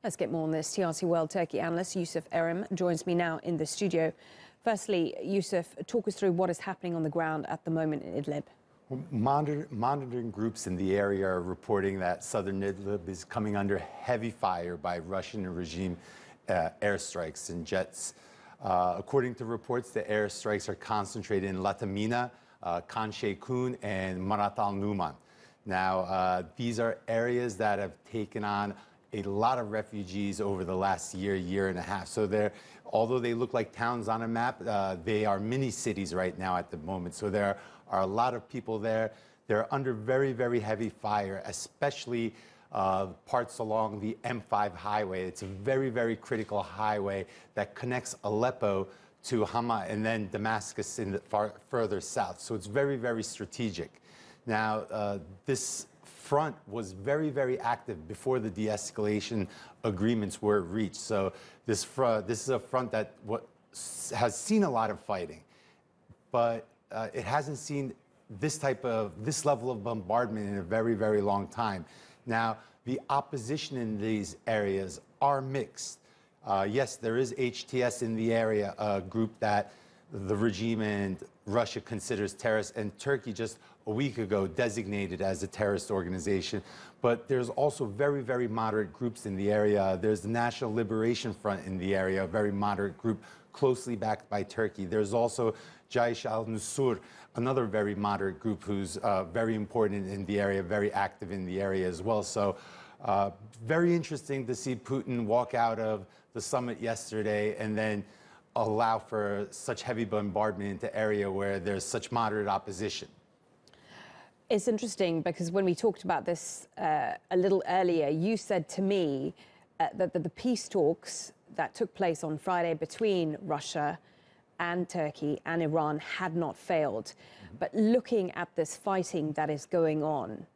Let's get more on this. TRT World Turkey analyst Yusuf Erim joins me now in the studio. Firstly, Yusuf, talk us through what is happening on the ground at the moment in Idlib. Well, monitoring groups in the area are reporting that Southern Idlib is coming under heavy fire by Russian regime airstrikes and jets. According to reports, the airstrikes are concentrated in Latamina, Khan Sheikhoun, and Marat al-Numan. Now, these are areas that have taken on a lot of refugees over the last year and a half. So although they look like towns on a map, they are mini cities right now at the moment. So there are a lot of people there. They're under very, very heavy fire, especially parts along the M5 highway. It's a very, very critical highway that connects Aleppo to Hama and then Damascus in the further south. So it's very, very strategic. Now, this front was very, very active before the de-escalation agreements were reached. So this is a front that has seen a lot of fighting, but it hasn't seen this level of bombardment in a very, very long time. Now, the opposition in these areas are mixed. Yes, there is HTS in the area, a group that the regime and Russia considers terrorist, and Turkey just a week ago designated as a terrorist organization. But there's also very, very moderate groups in the area. There's the National Liberation Front in the area, a very moderate group closely backed by Turkey. There's also Jaish al-Nusur, another very moderate group who's very important in the area, very active in the area as well. So very interesting to see Putin walk out of the summit yesterday and then allow for such heavy bombardment into area where there's such moderate opposition. It's interesting because when we talked about this a little earlier, you said to me that the peace talks that took place on Friday between Russia and Turkey and Iran had not failed. But looking at this fighting that is going on,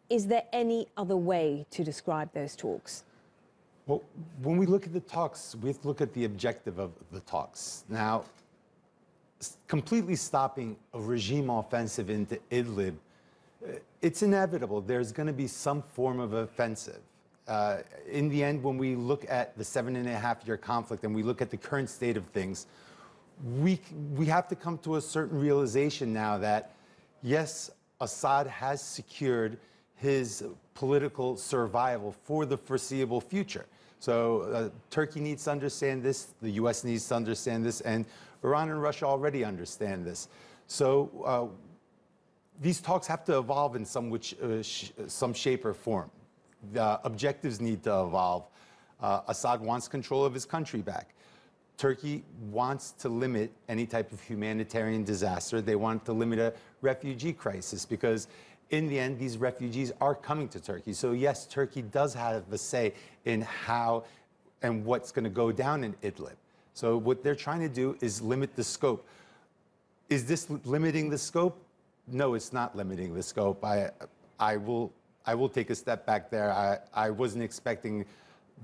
is there any other way to describe those talks? Well, when we look at the talks, we have to look at the objective of the talks. Now, completely stopping a regime offensive into Idlib, it's inevitable. There's going to be some form of offensive. In the end, when we look at the 7.5-year conflict and we look at the current state of things, we have to come to a certain realization now that, yes, Assad has secured his political survival for the foreseeable future. So Turkey needs to understand this, the U.S. needs to understand this, and Iran and Russia already understand this. So these talks have to evolve in some shape or form. The objectives need to evolve. Assad wants control of his country back. Turkey wants to limit any type of humanitarian disaster. They want to limit a refugee crisis because in the end, these refugees are coming to Turkey. So yes, Turkey does have a say in how and what's going to go down in Idlib. So what they're trying to do is limit the scope. Is this limiting the scope? No, it's not limiting the scope. I will take a step back there. I wasn't expecting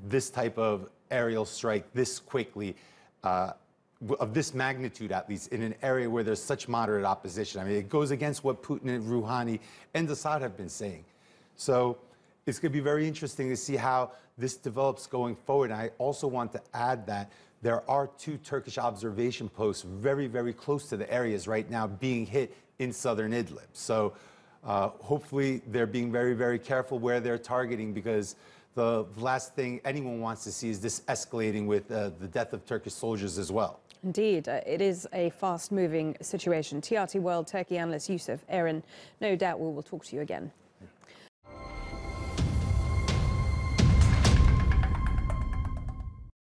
this type of aerial strike this quickly, of this magnitude at least, in an area where there's such moderate opposition. I mean, it goes against what Putin and Rouhani and Assad have been saying. So it's going to be very interesting to see how this develops going forward. And I also want to add that there are 2 Turkish observation posts very, very close to the areas right now being hit in Southern Idlib. So hopefully they're being very, very careful where they're targeting, because the last thing anyone wants to see is this escalating with the death of Turkish soldiers as well. Indeed, it is a fast-moving situation. TRT World Turkey analyst Yusuf Erim, no doubt we will talk to you again.